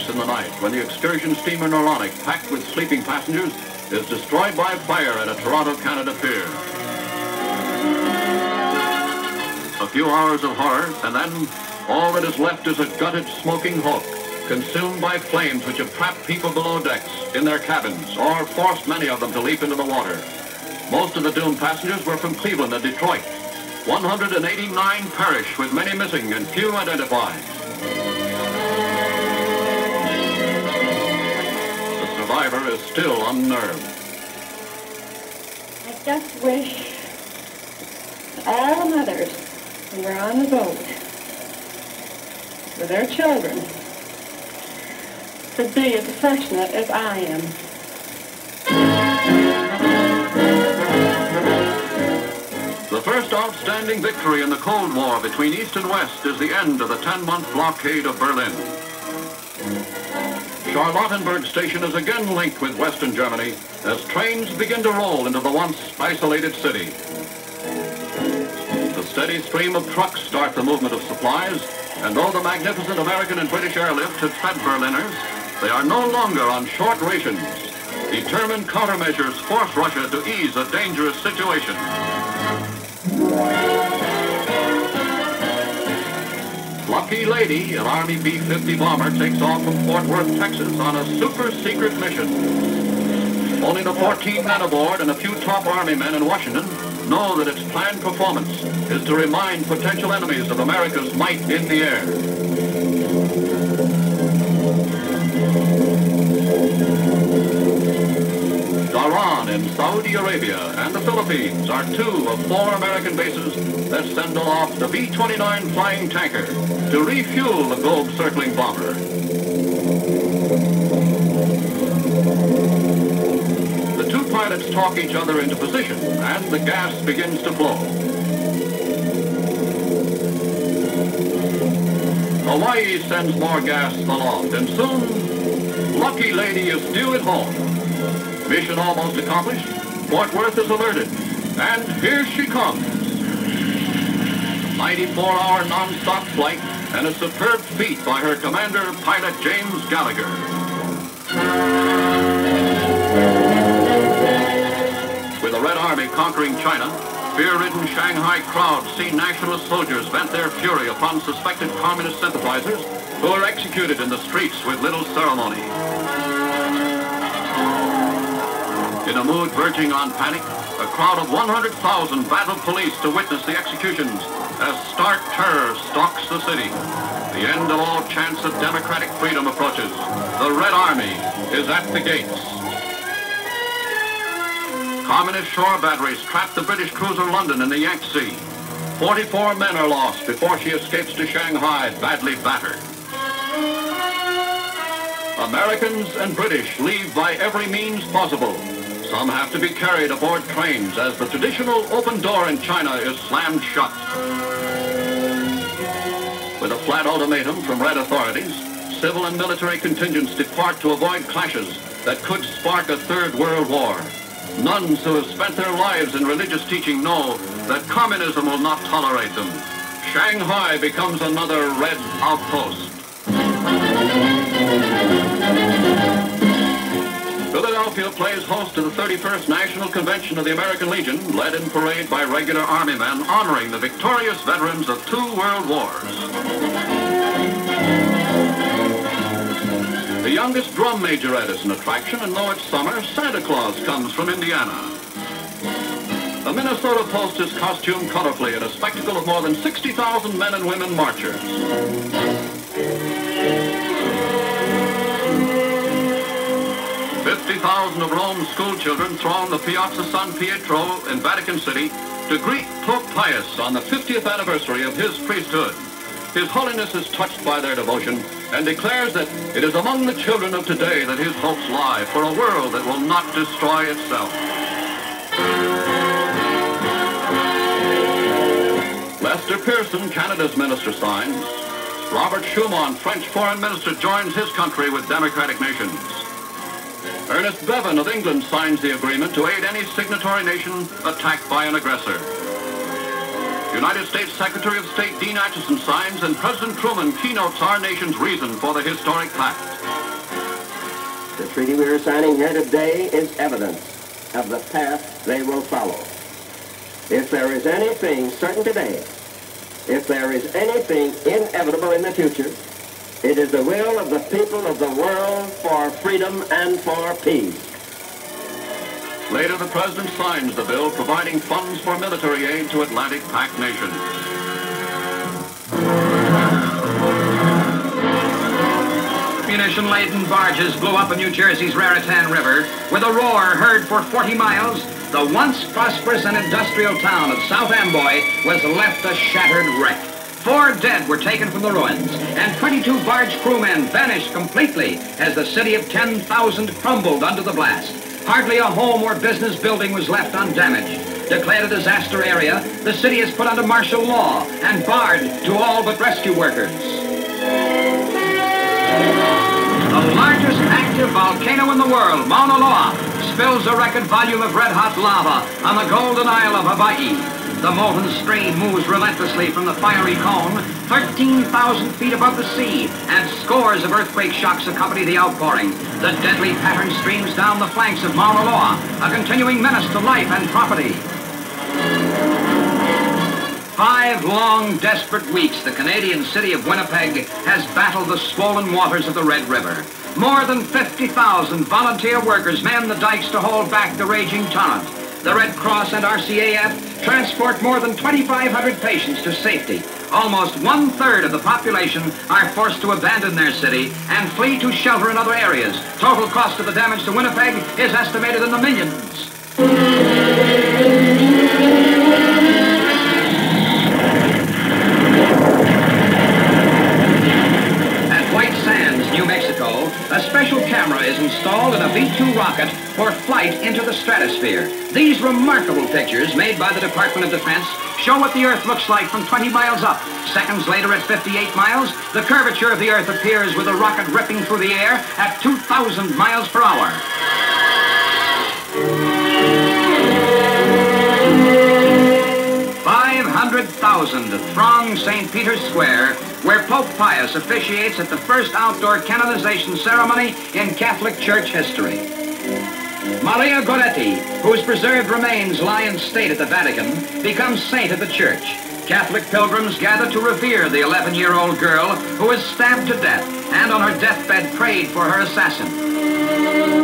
strikes in the night when the excursion steamer Noronic, packed with sleeping passengers, is destroyed by fire at a Toronto, Canada pier. A few hours of horror, and then all that is left is a gutted, smoking hulk, consumed by flames which have trapped people below decks, in their cabins, or forced many of them to leap into the water. Most of the doomed passengers were from Cleveland and Detroit. 189 perished, with many missing and few identified. The survivor is still unnerved. I just wish all the mothers who were on the boat with their children could be as affectionate as I am. The first outstanding victory in the Cold War between East and West is the end of the 10-month blockade of Berlin. Charlottenburg Station is again linked with Western Germany as trains begin to roll into the once isolated city. The steady stream of trucks start the movement of supplies, and though the magnificent American and British airlift had fed Berliners, they are no longer on short rations. Determined countermeasures force Russia to ease a dangerous situation. Lucky Lady, an Army B-50 bomber, takes off from Fort Worth, Texas on a super-secret mission. Only the 14 men aboard and a few top Army men in Washington know that its planned performance is to remind potential enemies of America's might in the air. Dhahran in Saudi Arabia and the Philippines are two of 4 American bases that send aloft the B-29 flying tanker to refuel the globe-circling bomber. The two pilots talk each other into position, and the gas begins to flow. Hawaii sends more gas aloft, and soon, Lucky Lady is due at home. Mission almost accomplished, Fort Worth is alerted, and here she comes. 94-hour non-stop flight and a superb feat by her commander, pilot James Gallagher. With the Red Army conquering China, fear-ridden Shanghai crowds see nationalist soldiers vent their fury upon suspected communist sympathizers who are executed in the streets with little ceremony. In a mood verging on panic, a crowd of 100,000 battled police to witness the executions as stark terror stalks the city. The end of all chance of democratic freedom approaches. The Red Army is at the gates. Communist shore batteries trap the British cruiser London in the Yangtze. 44 men are lost before she escapes to Shanghai, badly battered. Americans and British leave by every means possible. Some have to be carried aboard trains as the traditional open door in China is slammed shut. With a flat ultimatum from Red authorities, civil and military contingents depart to avoid clashes that could spark a third world war. Nuns who have spent their lives in religious teaching know that communism will not tolerate them. Shanghai becomes another red outpost. Philadelphia plays host to the 31st National Convention of the American Legion, led in parade by regular Army men honoring the victorious veterans of 2 world wars. The youngest drum majorette is an attraction, and though it's summer, Santa Claus comes from Indiana. The Minnesota Post is costumed colorfully in a spectacle of more than 60,000 men and women marchers. 50,000 of Rome's school children throng the Piazza San Pietro in Vatican City to greet Pope Pius on the 50th anniversary of his priesthood. His Holiness is touched by their devotion and declares that it is among the children of today that his hopes lie for a world that will not destroy itself. Lester Pearson, Canada's minister, signs. Robert Schuman, French foreign minister, joins his country with democratic nations. Ernest Bevin of England signs the agreement to aid any signatory nation attacked by an aggressor. United States Secretary of State Dean Acheson signs, and President Truman keynotes our nation's reason for the historic pact. The treaty we are signing here today is evidence of the path they will follow. If there is anything certain today, if there is anything inevitable in the future, it is the will of the people of the world for freedom and for peace. Later, the President signs the bill providing funds for military aid to Atlantic Pact nations. Ammunition-laden barges blew up in New Jersey's Raritan River. With a roar heard for 40 miles, the once prosperous and industrial town of South Amboy was left a shattered wreck. 4 dead were taken from the ruins, and 22 barge crewmen vanished completely as the city of 10,000 crumbled under the blast. Hardly a home or business building was left undamaged. Declared a disaster area, the city is put under martial law and barred to all but rescue workers. The largest active volcano in the world, Mauna Loa, spills a record volume of red-hot lava on the golden isle of Hawaii. The molten stream moves relentlessly from the fiery cone, 13,000 feet above the sea, and scores of earthquake shocks accompany the outpouring. The deadly pattern streams down the flanks of Mauna Loa, a continuing menace to life and property. 5 long, desperate weeks, the Canadian city of Winnipeg has battled the swollen waters of the Red River. More than 50,000 volunteer workers man the dikes to hold back the raging torrent. The Red Cross and RCAF transport more than 2,500 patients to safety. Almost 1/3 of the population are forced to abandon their city and flee to shelter in other areas. Total cost of the damage to Winnipeg is estimated in the millions. White Sands, New Mexico, a special camera is installed in a V-2 rocket for flight into the stratosphere. These remarkable pictures made by the Department of Defense show what the Earth looks like from 20 miles up. Seconds later, at 58 miles, the curvature of the Earth appears with a rocket ripping through the air at 2,000 miles per hour. 500,000 throng St. Peter's Square, where Pope Pius officiates at the first outdoor canonization ceremony in Catholic Church history. Maria Goretti, whose preserved remains lie in state at the Vatican, becomes saint of the Church. Catholic pilgrims gather to revere the 11-year-old girl who was stabbed to death and on her deathbed prayed for her assassin.